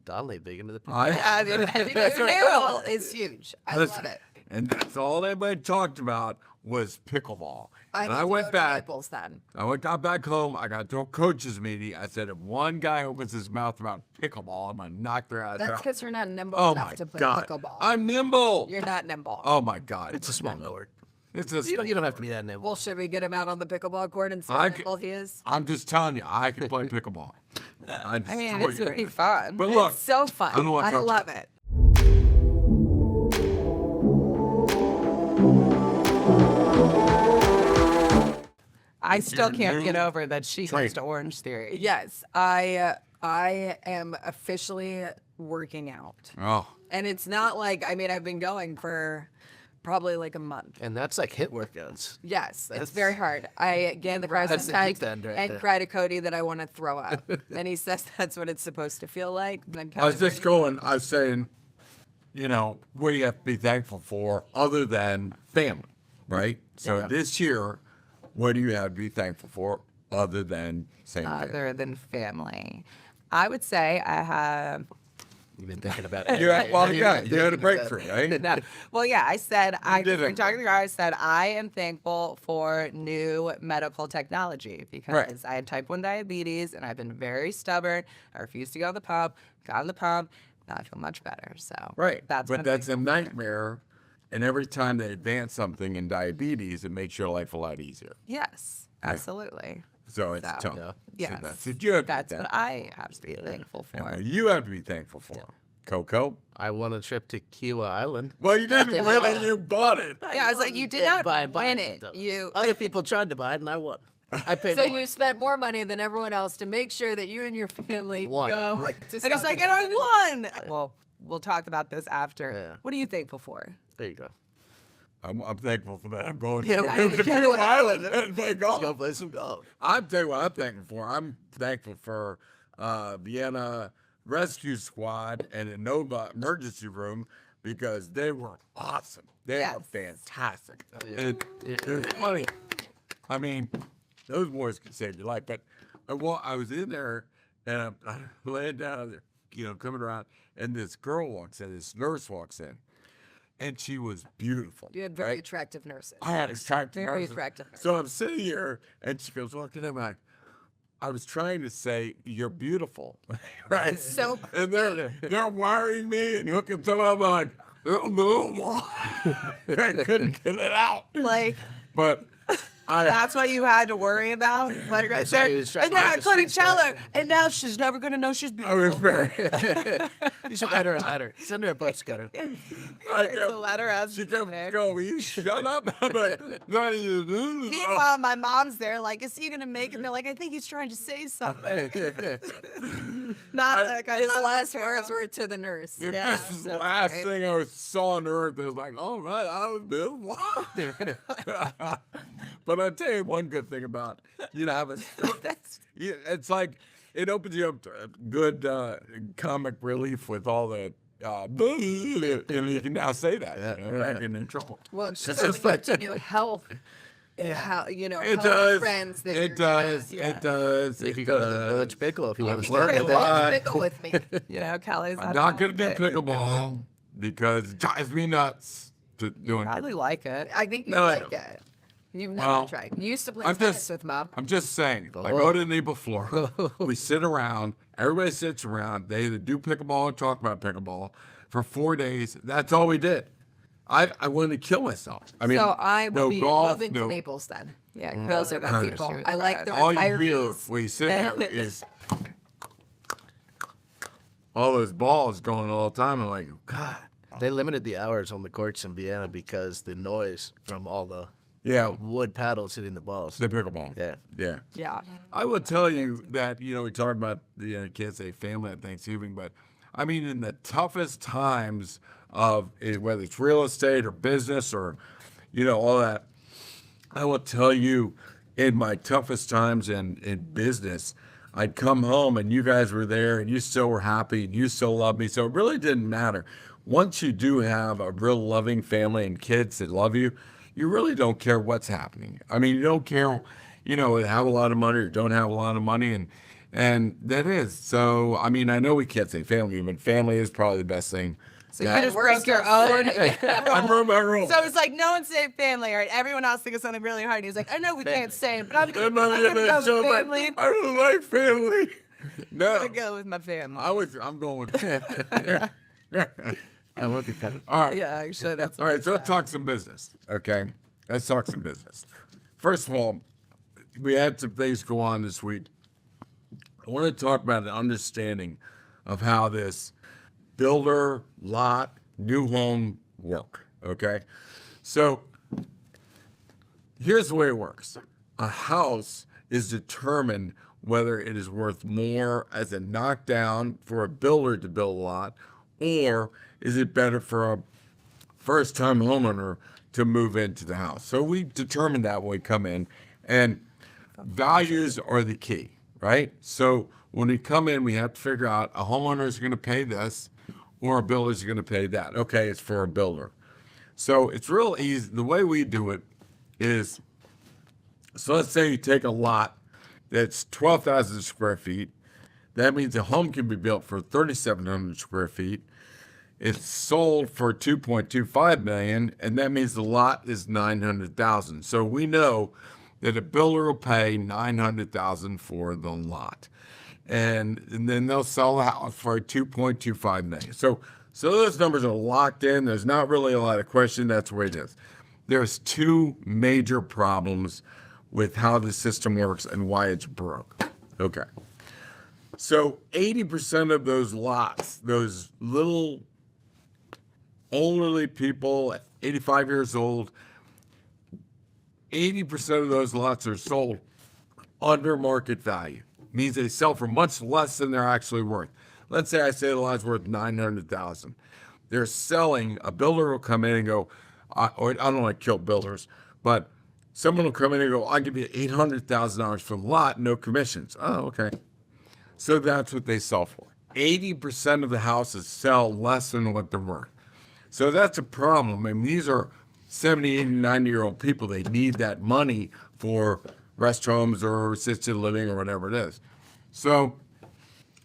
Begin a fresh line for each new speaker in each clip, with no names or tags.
Donnelly big into the
Pickleball is huge. I love it.
And that's all anybody talked about was pickleball. And I went back.
Then.
Got back home. I got to a coaches meeting. I said, if one guy opens his mouth about pickleball, I'm going to knock their eyes out.
That's because you're not nimble
Oh
enough
my
to play
God.
pickleball.
I'm nimble.
You're not nimble.
Oh my God.
It's a small court.
It's a,
You don't have to be that nimble.
Well, should we get him out on the pickleball court and see how nimble he is?
I'm just telling you, I can play pickleball.
I mean, it's pretty fun.
But look,
it's so fun. I love it. I still can't get over that she goes to Orange Theory. Yes, I am officially working out.
Oh.
And it's not like, I mean, I've been going for probably like a month.
And that's like HIIT workouts.
Yes, it's very hard. I gave the price
That's the
tag
deep end right
and
there.
cried to Cody that I want to throw up. And he says that's what it's supposed to feel like.
I was saying, you know, what do you have to be thankful for other than family, right? So this year, what do you have to be thankful for other than family?
Other than family. I would say I have...
You've been thinking about it.
You had a breakthrough, right?
Well, yeah, I said,
did it.
talking to the guy, I said, I am thankful for new medical technology because I had type 1 diabetes and I've been very stubborn. I refused to go to the pump, got on the pump, now I feel much better. So that's
a nightmare. And every time they advance something in diabetes, it makes your life a lot easier.
Yes, absolutely.
So it's tough.
Yes.
So that's
what I have to be thankful for.
You have to be thankful for. Coco?
I won a trip to Kiawah Island.
Well, you didn't really. You bought it.
Yeah, I was like, you did not win it.
Other people tried to buy it, and I won. I paid.
So you spent more money than everyone else to make sure that you and your family
Won.
go.
Right.
And it's like, and I won. Well, we'll talk about this after.
Yeah.
What are you thankful for?
There you go.
I'm thankful for that. I'm going
Yeah,
to Kiawah Island and play golf.
Go play some golf.
I'll tell you what I'm thankful for. I'm thankful for Vienna Rescue Squad and the Nova Emergency Room because they were awesome. They are fantastic. It's funny. I mean, those boys can save your life. But I was in there and I'm laying down there, you know, coming around, and this girl walks in, this nurse walks in. And she was beautiful.
You had very attractive nurses.
I had attractive
Very
nurses.
attractive nurses.
So I'm sitting here, and she goes walking in. I'm like, I was trying to say, you're beautiful. Right?
So
and they're wiring me and hooking some up. I'm like, I couldn't get it out.
like,
But
that's what you had to worry about? Like right there. And then I couldn't tell her. And now she's never going to know she's
I
beautiful.
was very.
You should let her. Send her a butt cutter.
So let her have
She kept going, you shut up. I'm like, no, you do.
Meanwhile, my mom's there, like, is he gonna make it? And they're like, I think he's trying to say something. Not like his last words were to the nurse.
Yeah, this is the last thing I saw on earth. It was like, all right, I was beautiful. But I'll tell you one good thing about, you know, it's like, it opens you up to good comic relief with all the, and you can now say that.
Yeah,
you know, not getting in trouble.
Well, it's just affecting your health. How, you know,
It
health
does.
friends. That
It does.
Yeah.
It does.
You could go to the Village Pickle if you want to
Work
start
a
with that.
lot.
Pickle with me. You know, Kelly's
I'm not going to get pickleball because it drives me nuts to doing
I
it.
really like it. I think you
No, I
like
don't.
it. You've never
Well,
tried. You used to play
I'm
tennis
just-
with Mom.
I'm just saying, I go to the neighbor floor. We sit around. Everybody sits around. They either do pickleball or talk about pickleball for 4 days. That's all we did. I wanted to kill myself. I mean,
So I
no
will be
golf,
moving
no.
to Naples then. Yeah, those are the people. I like the
All you hear
retirees.
when you sit there is all those balls going all the time. I'm like, God.
They limited the hours on the courts in Vienna because the noise from all the
Yeah,
wood paddles hitting the balls.
the pickleball.
Yeah.
Yeah.
Yeah.
I will tell you that, you know, we talked about the kids, say family at Thanksgiving, but I mean, in the toughest times of whether it's real estate or business or, you know, all that, I will tell you, in my toughest times in business, I'd come home and you guys were there and you still were happy and you still loved me. So it really didn't matter. Once you do have a real loving family and kids that love you, you really don't care what's happening. I mean, you don't care, you know, have a lot of money or don't have a lot of money. And And that is. So, I mean, I know we can't say family, but family is probably the best thing.
So you just broke your own.
I broke my rule.
So it's like no one say family, or everyone else thinks something really hard. He's like, I know we can't say it, but I'm
I'm
gonna go family.
I don't like family. No.
I go with my family.
I'm going with family.
I will be better.
All right.
Yeah, actually, that's
All right, so let's talk some business, okay? Let's talk some business. First of all, we had some things go on this week. I want to talk about an understanding of how this builder, lot, new home work, okay? So here's the way it works. A house is determined whether it is worth more as a knockdown for a builder to build a lot, or is it better for a first-time homeowner to move into the house? So we determine that when we come in, and values are the key, right? So when we come in, we have to figure out a homeowner is going to pay this, or a builder is going to pay that. Okay, it's for a builder. So it's real easy. The way we do it is, so let's say you take a lot that's 12,000 square feet. That means a home can be built for 3,700 square feet. It's sold for 2.25 million, and that means the lot is 900,000. So we know that a builder will pay 900,000 for the lot, and then they'll sell the house for 2.25 million. So those numbers are locked in. There's not really a lot of question. That's the way it is. There's two major problems with how the system works and why it's broke. Okay. So 80% of those lots, those little elderly people, 85 years old, 80% of those lots are sold under market value. Means they sell for much less than they're actually worth. Let's say I say the lot's worth 900,000. They're selling, a builder will come in and go, or I don't want to kill builders, but someone will come in and go, I'll give you $800,000 for the lot, no commissions. Oh, okay. So that's what they sell for. 80% of the houses sell less than what they're worth. So that's a problem. I mean, these are 70, 80, 90-year-old people. They need that money for rest homes or assisted living or whatever it is. So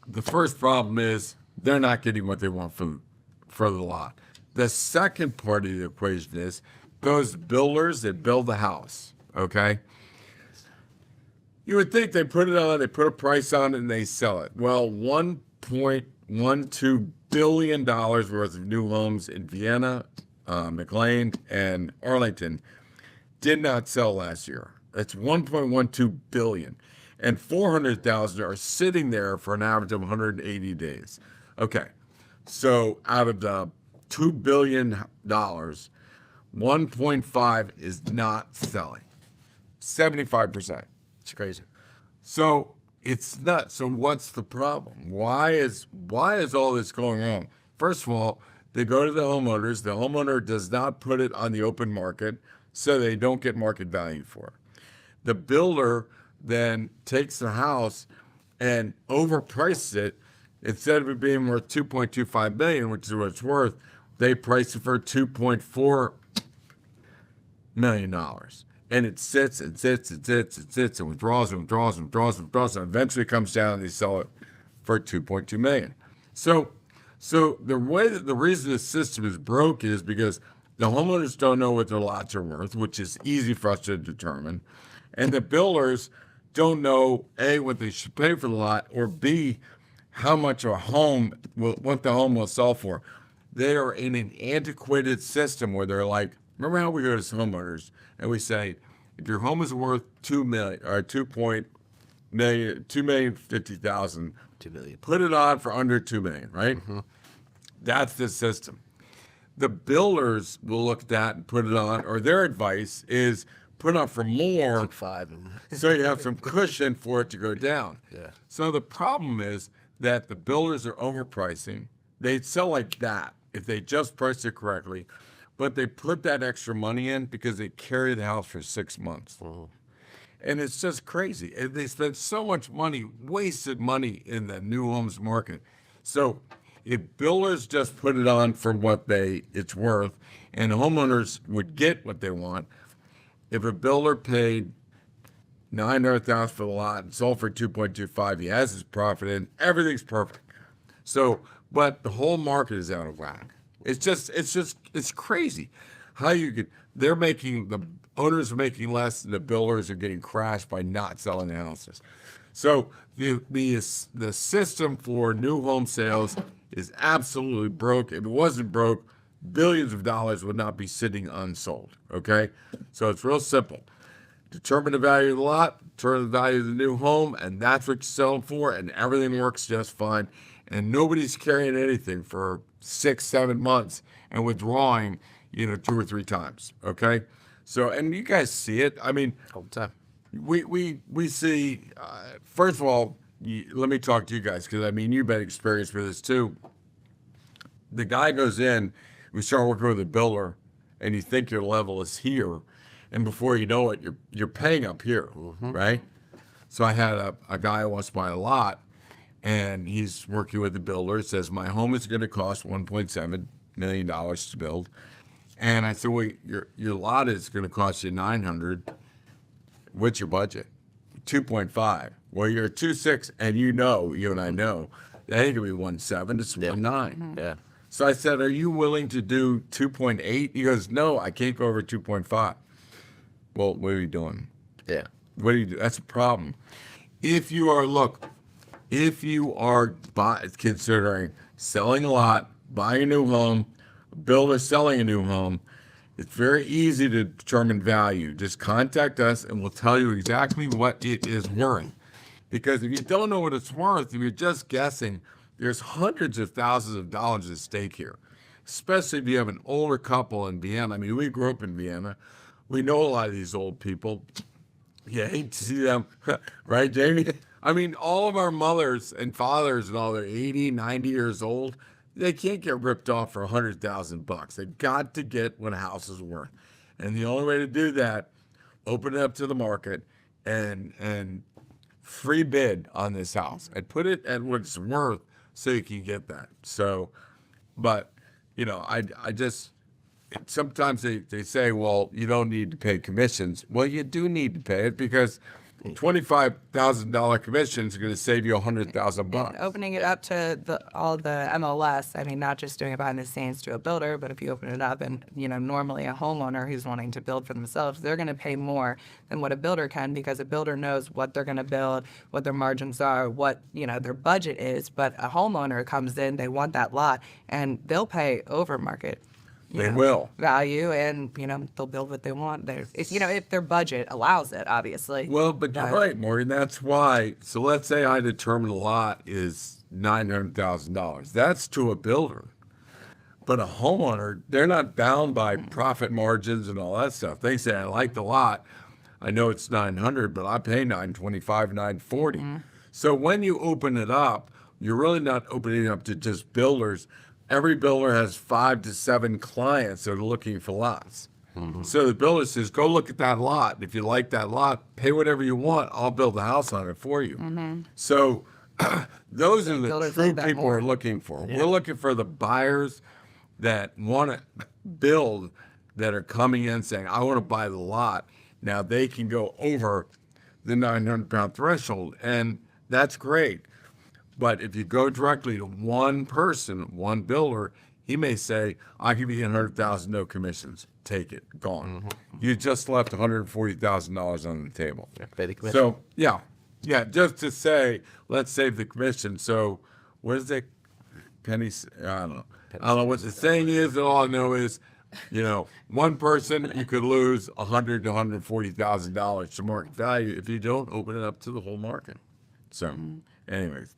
the first problem is they're not getting what they want for the lot. The second part of the equation is those builders that build the house, okay? You would think they put it on, they put a price on it, and they sell it. Well, $1.12 billion worth of new homes in Vienna, McLean, and Arlington did not sell last year. That's $1.12 billion. And 400,000 are sitting there for an average of 180 days. Okay, so out of the $2 billion, 1.5 is not selling. 75%.
It's crazy.
So it's nuts. So what's the problem? Why is all this going on? First of all, they go to the homeowners. The homeowner does not put it on the open market, so they don't get market value for it. The builder then takes the house and overprices it. Instead of it being worth $2.25 million, which is what it's worth, they price it for $2.4 million. And it sits and sits and sits and sits and withdraws and withdraws and withdraws and withdraws, and eventually comes down and they sell it for $2.2 million. So the reason the system is broke is because the homeowners don't know what their lots are worth, which is easy for us to determine, and the builders don't know A, what they should pay for the lot, or B, how much what the home will sell for. They are in an antiquated system where they're like, remember how we go to homeowners and we say, if your home is worth $2 million or $2,050,000,
$2 million.
Put it on for under $2 million, right? Mm-hmm. That's the system. The builders will look at that and put it on, or their advice is put on for more,
Like 5 and
so you have some cushion for it to go down.
Yeah.
So the problem is that the builders are overpricing. They sell like that if they just price it correctly, but they put that extra money in because they carry the house for 6 months.
Mm-hmm.
And it's just crazy. And they spend so much money, wasted money in the new homes market. So if builders just put it on for what it's worth, and homeowners would get what they want, if a builder paid $900,000 for the lot, and sold for 2.25. He has his profit in. Everything's perfect. So, but the whole market is out of whack. It's crazy how you could. The owners are making less, and the builders are getting crashed by not selling the houses. So the system for new home sales is absolutely broke. If it wasn't broke, billions of dollars would not be sitting unsold. Okay, so it's real simple. Determine the value of the lot, determine the value of the new home, and that's what you sell them for, and everything works just fine. And nobody's carrying anything for 6-7 months and withdrawing, 2 or 3 times. Okay, so and you guys see it. I mean,
all the time.
we see. First of all, let me talk to you guys because I mean you've been experienced with this too. The guy goes in, we start working with a builder, and you think your level is here, and before you know it, you're paying up here, right? So I had a guy who wants to buy a lot, and he's working with the builder. It says my home is going to cost $1.7 million to build, and I said, well, your lot is going to cost you $900. What's your budget? 2.5. Well, you're at 2.6, and you and I know that ain't gonna be 1.7. It's 1.9.
Yeah.
So I said, are you willing to do 2.8? He goes, no, I can't go over 2.5. Well, what are you doing?
Yeah.
What do you do? That's a problem. If you are considering selling a lot, buying a new home, builder selling a new home, it's very easy to determine value. Just contact us and we'll tell you exactly what it is worth. Because if you don't know what it's worth, if you're just guessing, there's hundreds of thousands of dollars at stake here, especially if you have an older couple in Vienna. I mean, we grew up in Vienna. We know a lot of these old people. You hate to see them, right, Jamie? I mean, all of our mothers and fathers and all, they're 80, 90 years old. They can't get ripped off for $100,000. They've got to get what a house is worth. And the only way to do that, open it up to the market and free bid on this house and put it at what it's worth so you can get that. So, but, I just, sometimes they say, well, you don't need to pay commissions. Well, you do need to pay it because $25,000 commission is going to save you $100,000.
Opening it up to all the MLS, I mean, not just doing it behind the scenes to a builder, but if you open it up and, normally a homeowner who's wanting to build for themselves, they're going to pay more than what a builder can because a builder knows what they're going to build, what their margins are, what, their budget is. But a homeowner comes in, they want that lot, and they'll pay over market.
They will.
Value, and, they'll build what they want. If their budget allows it, obviously.
Well, but you're right, Maureen. That's why. So let's say I determine a lot is $900,000. That's to a builder. But a homeowner, they're not bound by profit margins and all that stuff. They say, I like the lot. I know it's $900, but I pay $925, $940. So when you open it up, you're really not opening it up to just builders. Every builder has 5 to 7 clients that are looking for lots. So the builder says, go look at that lot. If you like that lot, pay whatever you want. I'll build a house on it for you. So those are the true people we're looking for. Yeah. We're looking for the buyers that want to build, that are coming in saying, I want to buy the lot. Now they can go over the 900-pound threshold, and that's great. But if you go directly to one person, one builder, he may say, I'll give you $100,000, no commissions. Take it, gone. You just left $140,000 on the table.
Yeah, pay the commission.
So, yeah, just to say, let's save the commission. So, what is it? Pennies? I don't know. I don't know what the saying is. All I know is, one person, you could lose $100,000 to $140,000 to market value if you don't open it up to the whole market. So, anyways.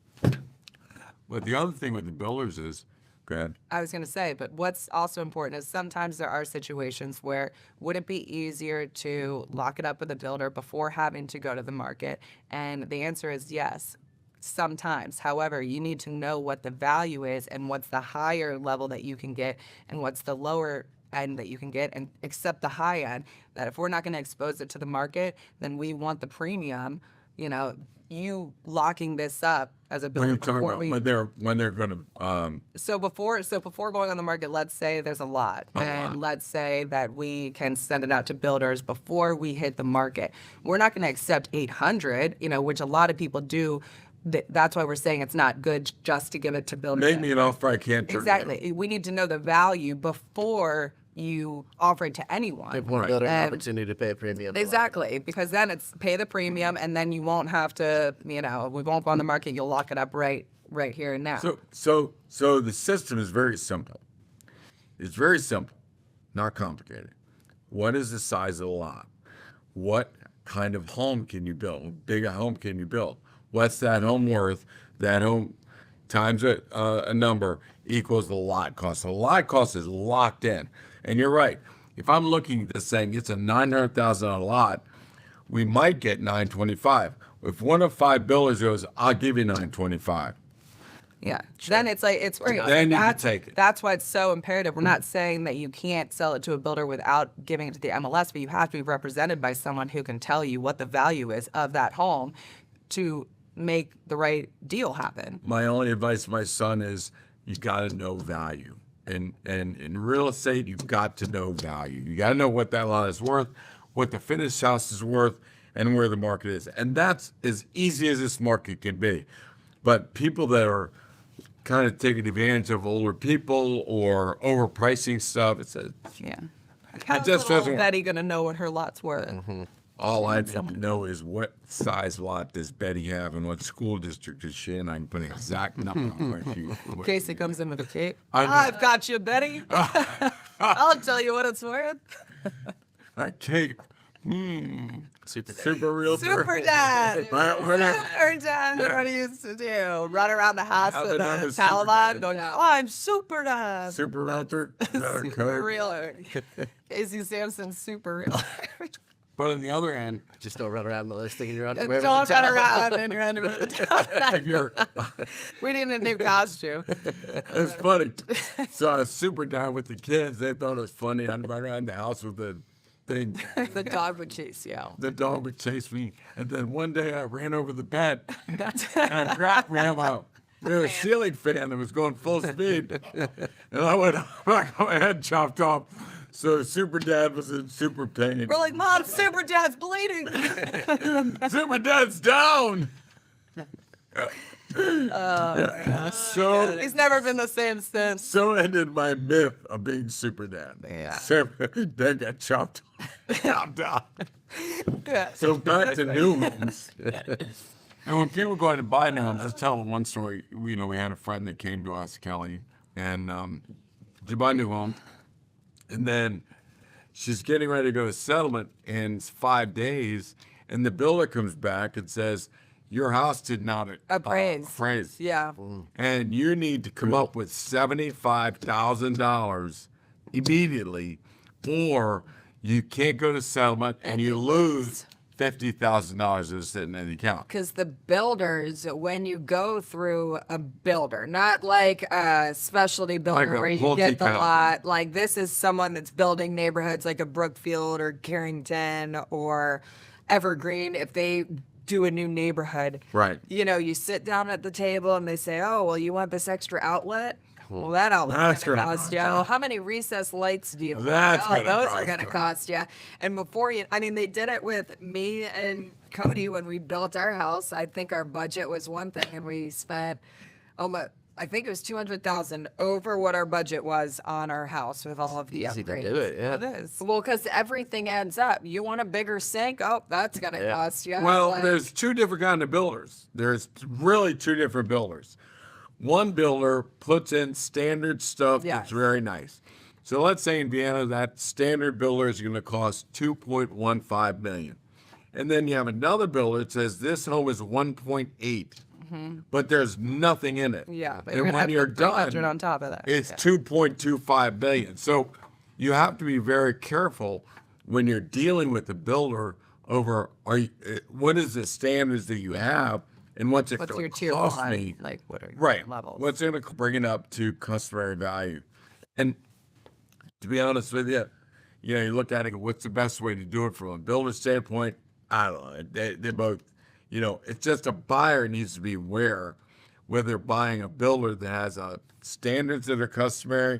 But the other thing with the builders is, go ahead.
I was going to say, but what's also important is sometimes there are situations where would it be easier to lock it up with a builder before having to go to the market? And the answer is yes, sometimes. However, you need to know what the value is and what's the higher level that you can get and what's the lower end that you can get, and accept the high end. That if we're not going to expose it to the market, then we want the premium. you locking this up as a
When
builder
you're talking
before
about
we
when they're going to,
so before going on the market, let's say there's a lot, and let's say that we can send it out to builders before we hit the market. We're not going to accept 800, which a lot of people do. That's why we're saying it's not good just to give it to builders.
make me an offer I can't turn down.
Exactly. We need to know the value before you offer it to anyone.
Give one builder an opportunity to pay a premium.
Exactly, because then it's pay the premium, and then you won't have to, we won't go on the market. You'll lock it up right here and now.
So the system is very simple. It's very simple, not complicated. What is the size of the lot? What kind of home can you build? Big a home can you build? What's that home worth? That home times a number equals the lot cost. So the lot cost is locked in. And you're right. If I'm looking at this saying it's a $900,000 lot, we might get $925,000. If one of 5 builders goes, I'll give you $925,000.
Yeah. Then it's like, it's where
Then you can take it.
That's why it's so imperative. We're not saying that you can't sell it to a builder without giving it to the MLS, but you have to be represented by someone who can tell you what the value is of that home to make the right deal happen.
My only advice to my son is you got to know value. And in real estate, you've got to know value. You got to know what that lot is worth, what the finished house is worth, and where the market is. And that's as easy as this market can be. But people that are kind of taking advantage of older people or overpricing stuff,
Yeah.
it just doesn't.
Betty gonna know what her lot's worth.
All I need to know is what size lot does Betty have and what school district is she in. I can put an exact number on what
Casey comes in with a tape.
I-
I've got you, Betty. I'll tell you what it's worth.
that tape. Super realtor.
Super dad.
What
Dad used to do. Run around the house
How's
with
it not
a
a super
towel
dad?
on, going, oh, I'm super dad.
Super realtor.
Super realtor. Casey Samson, super realtor.
But on the other hand,
Just don't run around the listing in your
Don't
underwear.
run around and you're under
if you're,
We need a new costume.
it's funny. So I was super down with the kids. They thought it was funny. I'd run around the house with the thing.
The dog would chase you.
The dog would chase me. And then one day I ran over the bed and I ran out. There was a ceiling fan that was going full speed. And I went, I got my head chopped off. So Super Dad was in super pain.
We're like, Mom, super dad's bleeding.
Super Dad's down. So
He's never been the same since.
so ended my myth of being Super Dad.
Yeah.
Super Dad got chopped off.
Yeah.
So back to new homes. And when people go out to buy new homes, let's tell them one story. We had a friend that came to us, Kelly, and she bought a new home. And then she's getting ready to go to settlement in 5 days, and the builder comes back and says, your house did not appraise.
Yeah.
And you need to come up with $75,000 immediately, or you can't go to settlement and you lose $50,000 that's sitting in the account.
Because the builders, when you go through a builder, not like a specialty builder
Like a
where you get the
multi-tenant.
lot, like this is someone that's building neighborhoods like a Brookfield or Carrington or Evergreen. If they do a new neighborhood,
Right.
you sit down at the table and they say, oh, well, you want this extra outlet? Well, that outlet's
That's
going to
right.
cost you. Well, how many recessed lights do you want?
That's
Oh,
gonna
those
cost
are going to
you.
cost you. And before they did it with me and Cody when we built our house. I think our budget was one thing, and we spent, I think it was $200,000 over what our budget was on our house with all of the
Easy to
upgrades.
do it, yeah.
It is.
Well, because everything adds up. You want a bigger sink? Oh, that's going to
Yeah.
cost you.
Well,
Like,
there's two different kind of builders. There's really two different builders. One builder puts in standard stuff that's
Yes.
very nice. So let's say in Vienna, that standard builder is going to cost $2.15 million. And then you have another builder that says this home is 1.8, but there's nothing in it.
Yeah. but
And
gonna
when
have
you're
300
done,
on top of that.
it's
Yeah.
2.25 billion. So you have to be very careful when you're dealing with the builder over what is the standards that you have and what's it
What's
going
your
to
tier
cost
one?
me.
Like, what are your
Right.
levels?
What's going to bring it up to customary value? And to be honest with you, you look at it, what's the best way to do it from a builder standpoint? I don't know. They're both, You know, it's just a buyer needs to be aware whether they're buying a builder that has standards that are customary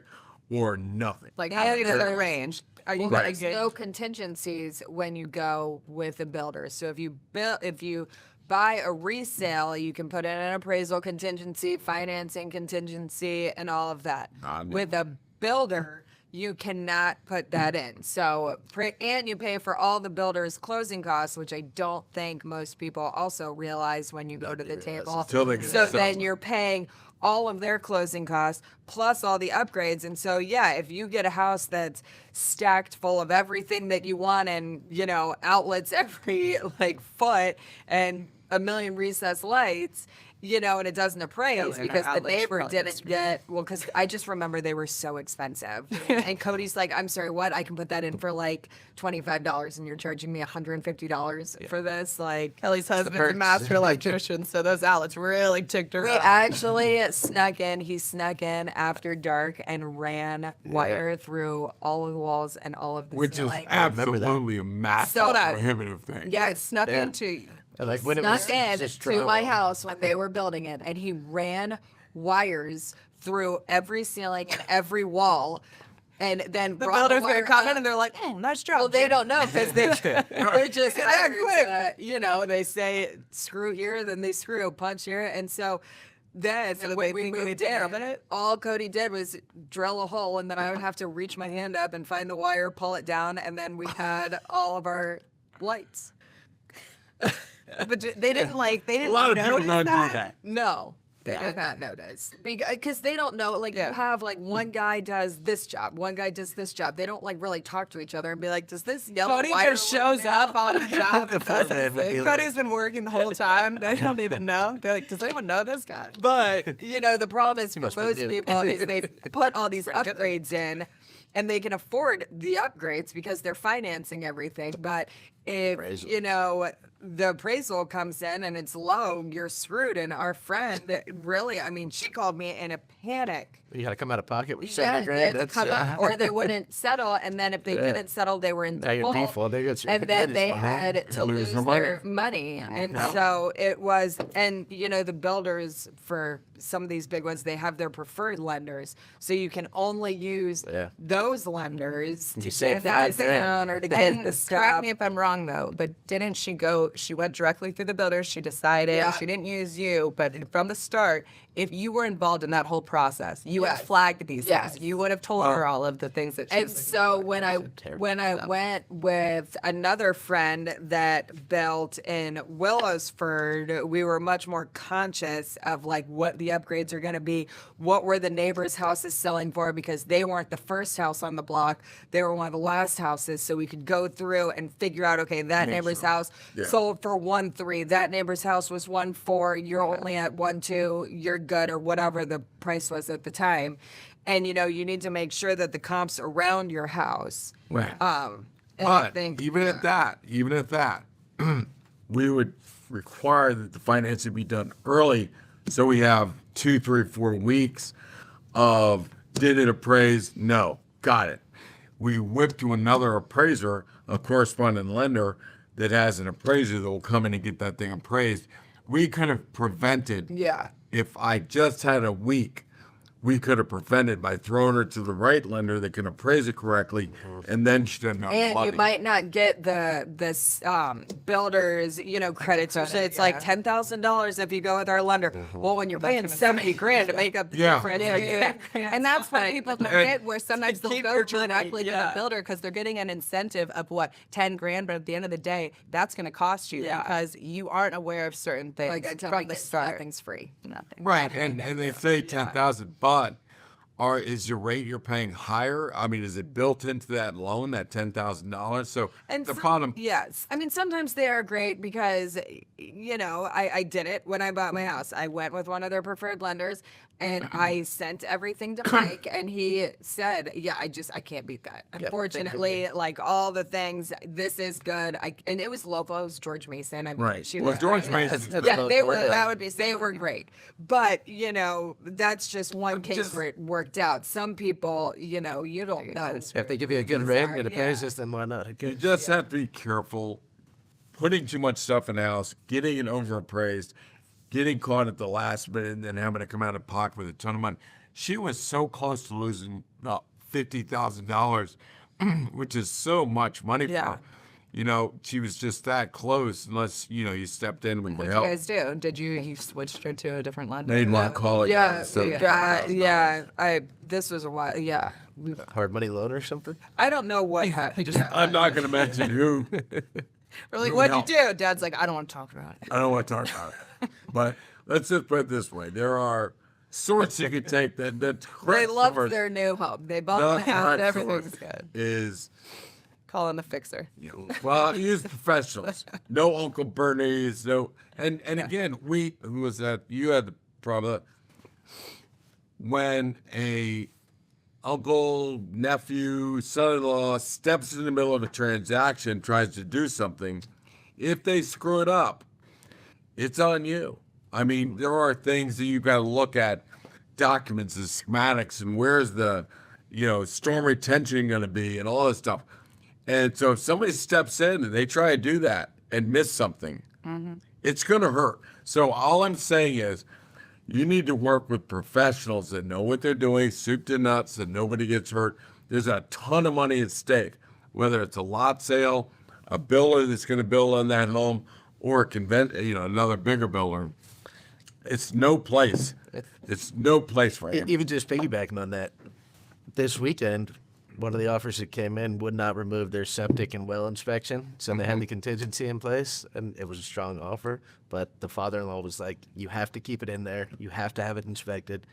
or nothing.
Like, how is the range? Are you
There's
gonna
no contingencies when you go with a builder. So if you buy a resale, you can put in an appraisal contingency, financing contingency, and all of that. With a builder, you cannot put that in. So, and you pay for all the builder's closing costs, which I don't think most people also realize when you go to the table.
Until they get
So
it
then
settled.
you're paying all of their closing costs plus all the upgrades. And so, yeah, if you get a house that's stacked full of everything that you want and, you know, outlets every like foot and a million recessed lights, you know, and it doesn't appraise
and
because the
outlets
neighbor
probably
didn't get, well, because I just remember they were so expensive. And Cody's like, I'm sorry, what? I can put that in for like $25 and you're charging me $150 for this? Like,
Kelly's husband's a master electrician, so those outlets really ticked her
we
up.
actually snuck in. He snuck in after dark and ran wire through all of the walls and all of the
Which is
ceiling.
absolutely a massive
So-
prohibitive thing.
Yeah,
It snuck
Yeah.
into
And like when it
snuck
was
in
just
to my
drywall.
house when they were building it, and he ran wires through every ceiling and every wall, and then
the
brought
builders
wire
are coming
up.
and they're like, "Oh, nice job."
Well, they don't know because they're just
They're quick.
you know, they say screw here, then they screw punch here, and so then
So
when
they
we
think we
moved
did
in,
it?
all Cody did was drill a hole, and then I would have to reach my hand up and find the wire, pull it down, and then we had all of our lights.
But they didn't like. They didn't.
A lot of people
notice
don't do
that.
that.
No. They did not notice because they don't know. Like
Yeah.
you have like one guy does this job, one guy does this job. They don't like really talk to each other and be like, "Does this yellow
Cody
wire
just
work
shows
now?"
up on the job. and does
They
his
would be
thing.
like-
Cody's been working the whole time. They don't even know. They're like, "Does anyone know this guy?"
But you know, the problem is for
must be
most
new.
people is they put all these upgrades in, and they can afford the upgrades because they're financing everything. But if
Appraisal.
you know the appraisal comes in and it's low, you're screwed. And our friend, really, I mean, she called me in a panic.
You got to come out of pocket with
Yeah,
70
they had
grand.
to come up, or they wouldn't settle, and then if they didn't settle, they were in
Now you're
default,
default, they got your
and then
credit
they
score.
had to
Lose
lose
their money.
their money, and so it was. And you know, the builders for some of these big ones, they have their preferred lenders, so you can only use
Yeah.
those lenders to
You save
get the
5 grand.
discount or to get
And
the
correct
stuff.
me if I'm wrong though, but didn't she go? She went directly through the builders. She decided
Yeah.
she didn't use you, but from the start, if you were involved in that whole process, you would have
Yes.
flagged these
Yes.
things. You would have told her all of the things that she
And
was like,
so when I
terrible.
went with another friend that built in Willowsford, we were much more conscious of like what the upgrades are going to be, what were the neighbors' houses selling for, because they weren't the first house on the block, they were one of the last houses, so we could go through and figure out, okay, that neighbor's house
Yeah.
sold for 1.3, that neighbor's house was 1.4, you're only at 1.2, you're good, or whatever the price was at the time. And you know, you need to make sure that the comps around your house.
Right.
And I
But
think
even at that, we would require that the financing be done early, so we have 2, 3, 4 weeks of did it appraise? No, got it. We whip to another appraiser, a corresponding lender that has an appraiser that will come in and get that thing appraised. We could have prevented.
Yeah.
If I just had a week, we could have prevented by throwing her to the right lender that can appraise it correctly, and then she doesn't have
And
money.
you might not get the builders, you know, credits. It's like $10,000 if you go with our lender. Well, when you're paying 70 grand to make up the
Yeah.
difference,
And that's what people forget, where sometimes they'll
keep
go
your
directly to
money,
the builder because they're getting an incentive of what, 10 grand, but at the end of the day, that's going to cost you
Yeah.
because you aren't aware of certain things
like I tell
from
my
the
kids,
start.
nothing's free.
Nothing.
Right, and they say 10,000, but is your rate you're paying higher? I mean, is it built into that loan, that $10,000? So
And
the
some-
problem,
yes, I mean sometimes they are great because, you know, I did it when I bought my house. I went with one of their preferred lenders, and I sent everything to Mike, and he said, "Yeah, I can't beat that. Unfortunately, like all the things, this is good." And it was local. It was George Mason. I mean,
right?
she
Well,
was-
George Mason.
That's
Yeah, they were.
Yeah.
That would be. They were great, but you know, that's just one case
Just-
where it worked out. Some people, you know, you don't know.
If they give you a good rate and it
Yeah.
appraises, then why not?
You just have to be careful putting too much stuff in the house, getting it overappraised, getting caught at the last minute, and then having to come out of pocket with a ton of money. She was so close to losing about $50,000, which is so much money for her. You know, she was just that close unless, you know, you stepped in with
What
your
did you
help.
guys do? Did you switched her to a different lender?
They didn't want to call it.
This was a while. Yeah.
Hard money loan or something?
I don't know what.
I'm not going to mention who.
We're like,
Who
what'd
helped?
you do? Dad's like, I don't want to talk about it.
I don't want to talk about it. But let's just put it this way. There are sorts you can take that
They
correct
loved
source-
their new home. They bought
the
the house.
correct
Everything's
source
good.
is,
Call in the fixer.
well, use professionals. No Uncle Bernie's, no. And again, who was that? You had the problem. When a uncle, nephew, son-in-law steps in the middle of a transaction, tries to do something, if they screw it up, it's on you. I mean, there are things that you've got to look at, documents and schematics, and where's the, storm retention going to be, and all this stuff. And so if somebody steps in and they try to do that and miss something, it's going to hurt. So all I'm saying is, you need to work with professionals that know what they're doing, soup to nuts, and nobody gets hurt. There's a ton of money at stake, whether it's a lot sale, a builder that's going to build on that home, or another bigger builder. It's no place. It's no place for him.
Even just piggybacking on that, this weekend, one of the offers that came in would not remove their septic and well inspection, so they had the contingency in place, and it was a strong offer. But the father-in-law was like, "You have to keep it in there. You have to have it inspected."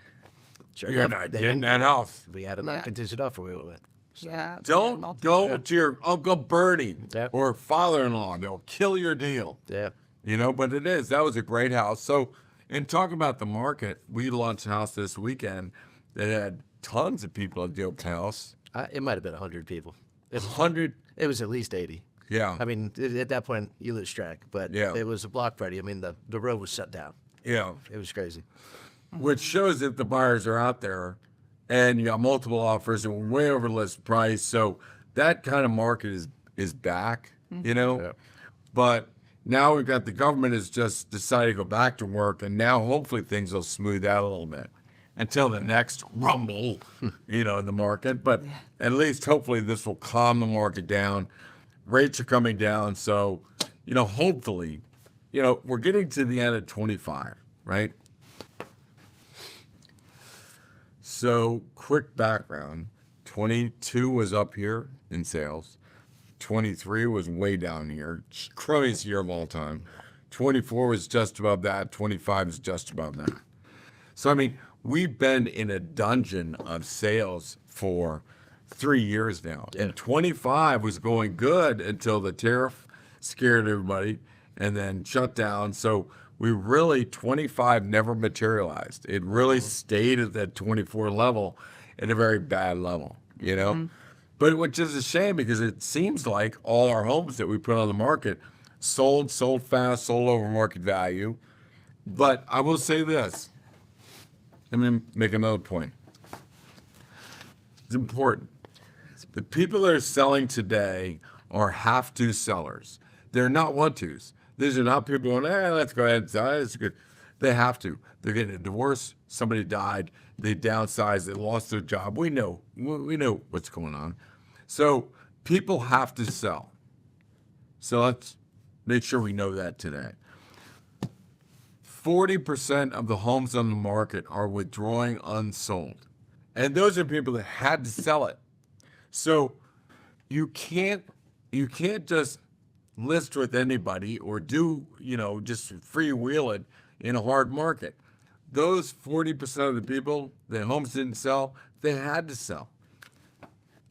Sure
You're
enough,
not
they
getting
didn't.
that house.
We had a
Yeah.
contingent offer. We went.
Yeah.
Don't go to your Uncle Bernie
Yeah.
or father-in-law. They'll kill your deal.
Yeah.
But it is. That was a great house. So, in talking about the market, we launched a house this weekend that had tons of people at the open house.
It might have been 100 people. It was,
100.
it was at least 80.
Yeah.
I mean, at that point, you lose track. But
Yeah.
it was a block party. I mean, the road was shut down.
Yeah.
It was crazy.
Which shows that the buyers are out there and you got multiple offers and we're way over list price. So that kind of market is back,
Yeah.
But now we've got the government has just decided to go back to work, and now hopefully things will smooth out a little bit until the next rumble, in the market. But at least hopefully this will calm the market down. Rates are coming down. So, hopefully, we're getting to the end of 25, right? So, quick background. 22 was up here in sales. 23 was way down here. Craziest year of all time. 24 was just above that. 25 is just above that. So, I mean, we've been in a dungeon of sales for 3 years now. And 25 was going good until the tariff scared everybody and then shut down. So 25 never materialized. It really stayed at that 24 level at a very bad level, But which is a shame because it seems like all our homes that we put on the market sold fast, sold over market value. But I will say this. Let me make another point. It's important. The people that are selling today are have-to sellers. They're not want-tos. These are not people going, let's go ahead and sell it. It's good. They have to. They're getting a divorce. Somebody died. They downsized. They lost their job. We know what's going on. So people have to sell. So let's make sure we know that today. 40% of the homes on the market are withdrawing unsold. And those are people that had to sell it. So you can't just list with anybody or do, just freewheel it in a hard market. Those 40% of the people, their homes didn't sell, they had to sell.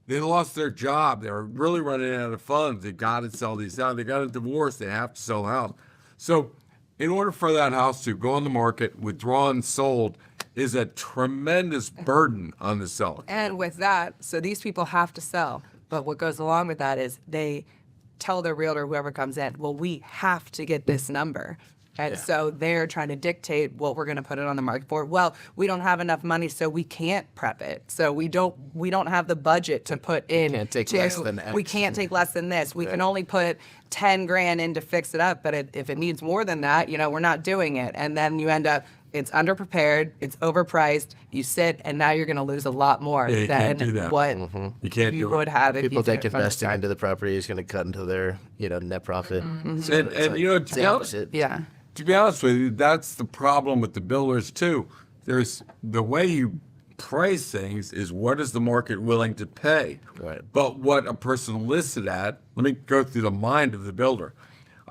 They lost their job. They were really running out of funds. They got to sell these out. They got a divorce. They have to sell the house. So in order for that house to go on the market, withdraw and sold, is a tremendous burden on the seller.
And with that, so these people have to sell. But what goes along with that is they tell their realtor, whoever comes in, well, we have to get this number. And so they're trying to dictate what we're going to put it on the market for. Well, we don't have enough money, so we can't prep it. So we don't have the budget to put in.
Can't take less than X.
We can't take less than this. We can only put 10 grand in to fix it up. But if it needs more than that, we're not doing it. And then you end up, it's underprepared, it's overpriced, you sit, and now you're going to lose a lot more
you
than
can't do that.
what
You can't
you
do it.
would have if
People
you
think
did it from the
investing
start.
into the property is going to cut into their, net profit.
And,
So it's
and
like-
you know,
it's the opposite.
Yeah.
to be honest with you, that's the problem with the builders too. There's the way you price things is what is the market willing to pay.
Right.
But what a person listed at, let me go through the mind of the builder.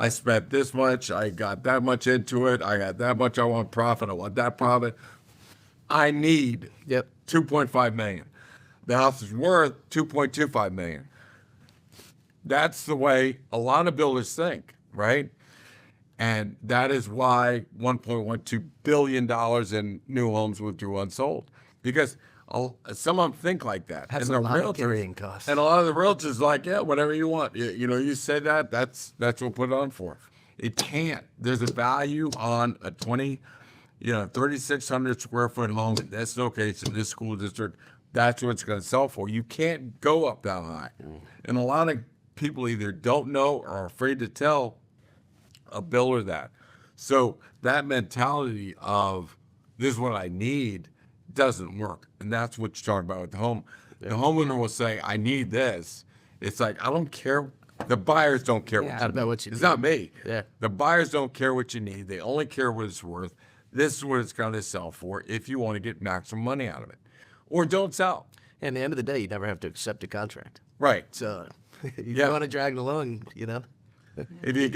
I spent this much, I got that much into it, I got that much, I want profit, I want that profit. I need
Yep.
2.5 million. The house is worth 2.25 million. That's the way a lot of builders think, right? And that is why $1.12 billion in new homes withdrew unsold. Because some of them think like that.
Has
and
a
the
lot of
realtors-
carrying costs.
And a lot of the realtors like, yeah, whatever you want. You say that, that's what we'll put it on for. It can't. There's a value on a 3,600 square foot home in this location, this school district. That's what it's going to sell for. You can't go up that high. And a lot of people either don't know or are afraid to tell a builder that. So that mentality of this is what I need doesn't work. And that's what you're talking about with the home. The homeowner will say, I need this. It's like, I don't care. The buyers don't care
Yeah.
what you
About what you
It's
need.
not me.
Yeah.
The buyers don't care what you need. They only care what it's worth. This is what it's going to sell for if you want to get maximum money out of it. Or don't sell.
And at the end of the day, you never have to accept a contract.
Right.
So you
Yeah.
want to drag it along,
If you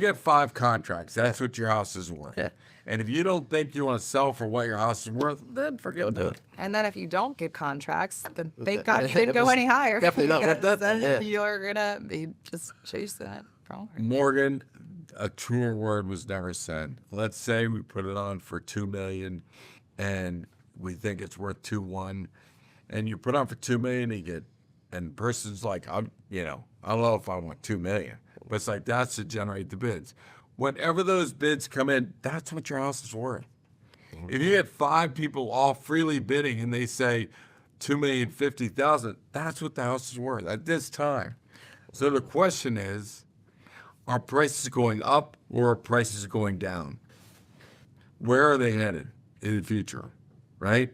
get 5 contracts, that's what your house is worth.
Yeah.
And if you don't think you want to sell for what your house is worth, then forget about it.
And then if you don't get contracts, then thank God you didn't go any higher.
Definitely not worth
because
that.
then
Yeah.
you're gonna be just chase that problem.
Morgan, a truer word was never said. Let's say we put it on for $2 million, and we think it's worth 2.1, and you put on for $2 million, and the person's like, I don't know if I want $2 million, but it's like that's to generate the bids. Whenever those bids come in, that's what your house is worth. If you get 5 people all freely bidding and they say $2,050,000, that's what the house is worth at this time. So the question is, are prices going up or are prices going down? Where are they headed in the future, right?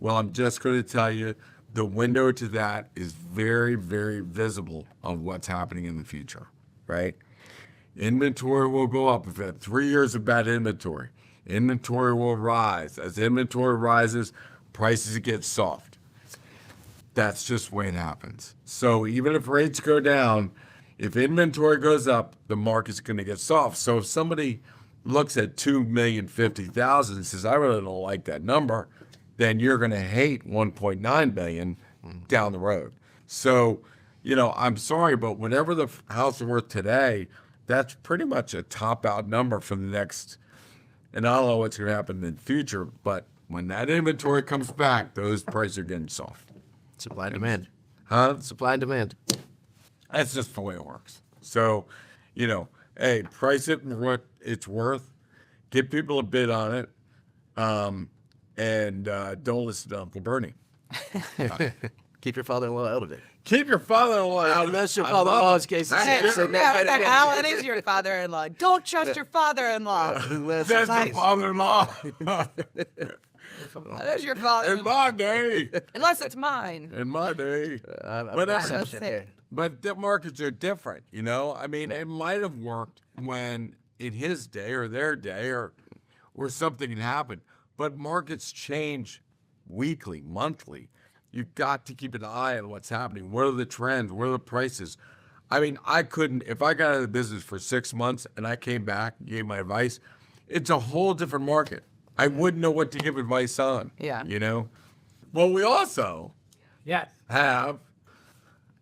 Well, I'm just going to tell you the window to that is very, very visible on what's happening in the future, right? Inventory will go up. If you have 3 years of bad inventory, inventory will rise. As inventory rises, prices get soft. That's just the way it happens. So even if rates go down, if inventory goes up, the market's going to get soft. So if somebody looks at $2,050,000 and says, I really don't like that number, then you're going to hate $1.9 billion down the road. So, I'm sorry, but whatever the house is worth today, that's pretty much a top out number for the next, and I don't know what's going to happen in the future, but when that inventory comes back, those prices are getting soft.
Supply and demand.
Huh?
Supply and demand.
That's just the way it works. So, hey, price it for what it's worth, give people a bid on it, and don't listen to Uncle Bernie.
Keep your father-in-law out of it.
Keep your father-in-law out.
Unless your
I
father-in-law
love
is Casey
That's
Samson.
Alan is your father-in-law. Don't trust your father-in-law.
Unless
That's the father-in-law.
That is your father.
In my day.
Unless it's mine.
In my day.
I'm
But
an
I-
exception here.
But the markets are different, I mean, it might have worked when in his day or their day or something had happened. But markets change weekly, monthly. You've got to keep an eye on what's happening. What are the trends? What are the prices? I mean, if I got out of the business for 6 months and I came back and gave my advice, it's a whole different market. I wouldn't know what to give advice on.
Yeah.
Well, we also
Yes.
have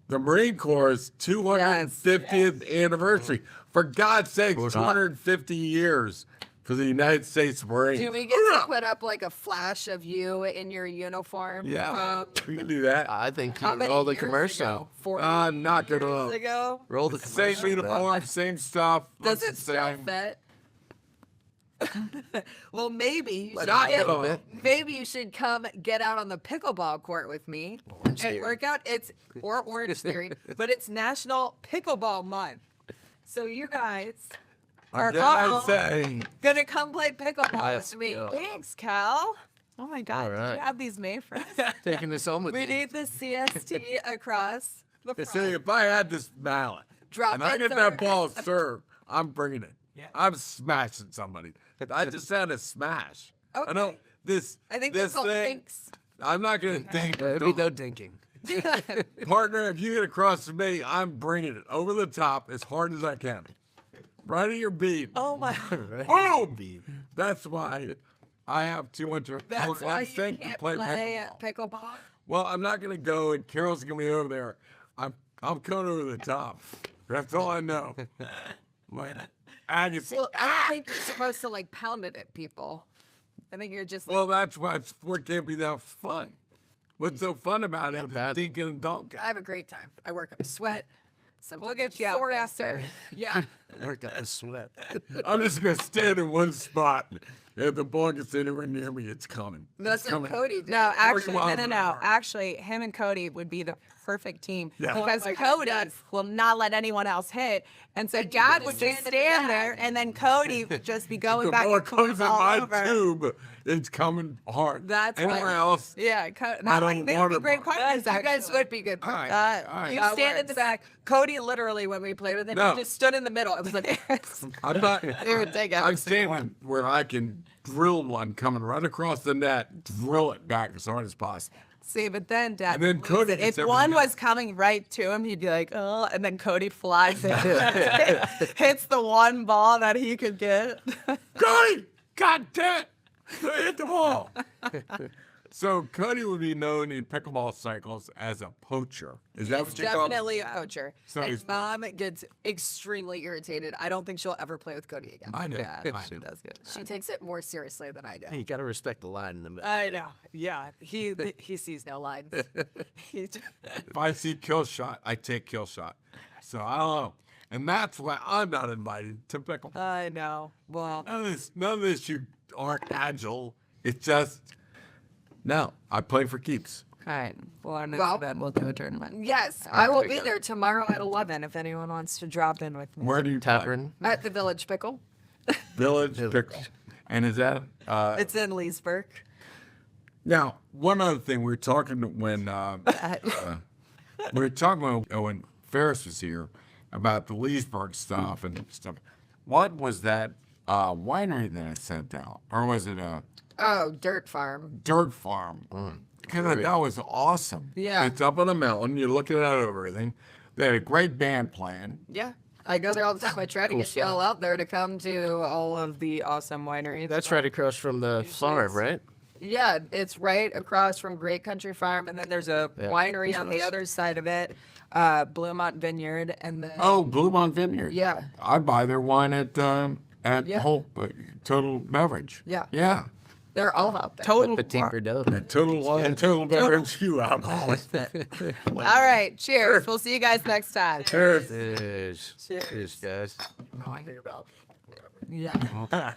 the Marine Corps' 250th anniversary. For God's sake, 250 years for the United States Marines.
Do we get to put up like a flash of you in your uniform?
Yeah, we can do that.
I think you
How many
roll the
years
commercial.
ago? 40
Knock it
years
up.
ago?
Roll the
Same
commercial.
uniform, same stuff.
Does
looks
it
the
still
same.
fit? Well, maybe you should
Not
get-
go.
maybe you should come get out on the pickleball court with me and
Theory.
work out. It's or Orange Theory, but it's National Pickleball Month. So you guys are
Did I
all
say?
gonna come play pickleball
I-
with me.
yeah.
Thanks, Cal. Oh my God,
All right.
you have these made for us.
Taking this home with
We
you.
need the CST across the
See,
front.
if I had this mallet
Drop
and I
it,
get
sir.
that ball served, I'm bringing it. I'm smashing somebody. I just had a smash. I don't. This.
I think
this
that's all
thing.
thinks.
I'm not gonna think.
There'll be no dinking.
Partner, if you get across from me, I'm bringing it over the top as hard as I can. Right in your beat.
Oh my!
Boom! That's why I have too much.
That's why you
think
can't
to play
play
pickleball.
pickleball.
Well, I'm not gonna go, and Carol's gonna be over there. I'm coming over the top. That's all I know. Like, and you
Well, I don't think you're supposed to like pound it at people. I think you're just like,
well, that's why sport can't be that fun. What's so fun about it?
bad.
Thinking and don't.
I have a great time. I work up a sweat.
We'll get you out
Sore
there.
after. Yeah.
Work out a sweat.
I'm just gonna stand in one spot. If the ball gets anywhere near me, it's coming.
That's
It's
what
coming.
Cody did.
No, actually,
Working
no,
on
no.
it.
Actually, him and Cody would be the perfect team
Yeah.
because
Oh my God,
Cody
yes.
will not let anyone else hit, and so
you
Dad
could
would
stand
just
in the
stand
back.
there, and then Cody would just be going
The
back
ball
and forth
comes in
all
my
over.
tube. It's coming hard.
That's
anywhere
why-
else.
Yeah,
I don't
they would
want
be
to-
great partners.
You guys
actually.
would be good.
All right.
Uh,
all right.
you
You
stand
stand
in
in the back. Cody literally, when we played with him,
No.
he just stood in the middle. It was like,
I'm not.
They would take
I'm
every
standing where I can drill one coming right across the net, drill it back as hard as possible.
See, but then Dad,
And then
would
Cody
lose it.
gets
if
everything
one
else.
was coming right to him, he'd be like, oh, and then Cody flies in, hits the one ball that he could get.
Cody, God damn it, hit the ball. So Cody would be known in pickleball cycles as a poacher. Is that what you call it?
definitely a poacher.
So
And
he's-
Mom gets extremely irritated. I don't think she'll ever play with Cody again.
I know.
Yeah,
I
she
know.
does good.
She takes it more seriously than I do.
You gotta respect the line in the middle.
I know. Yeah. He sees no lines. He just-
If I see kill shot, I take kill shot. So I don't know. And that's why I'm not invited to pickle.
I know. Well,
None of this you aren't agile. It's just, no, I play for keeps.
All right. Well, our next
Well-
event, we'll do a tournament.
yes, I will be there tomorrow at 11 if anyone wants to drop in with me.
Where do you play?
Tavern.
At the Village Pickle.
Village pickle. And is that,
It's in Leesburg.
now, one other thing, we were talking when, we were talking when Ferris was here about the Leesburg stuff and stuff. What was that winery that I sent out? Or was it a
Oh, Dirt Farm.
dirt farm? Because that was awesome.
Yeah.
It's up on a mountain. You're looking at everything. They had a great band playing.
Yeah. I go there all the time. I try to get you all out there to come to all of the awesome wineries.
That's right across from the farm, right?
Yeah, it's right across from Great Country Farm, and then there's a winery on the other side of it, Bluemont Vineyard, and then
Oh, Bluemont Vineyard.
Yeah.
I buy their wine at
Yeah.
Whole Total Beverage.
Yeah.
Yeah.
they're all out there.
Total.
Petit Verdot.
At Total Beverage, you alcohol.
All right. Cheers. We'll see you guys next time.
Cheers. Cheers, guys.
Yeah.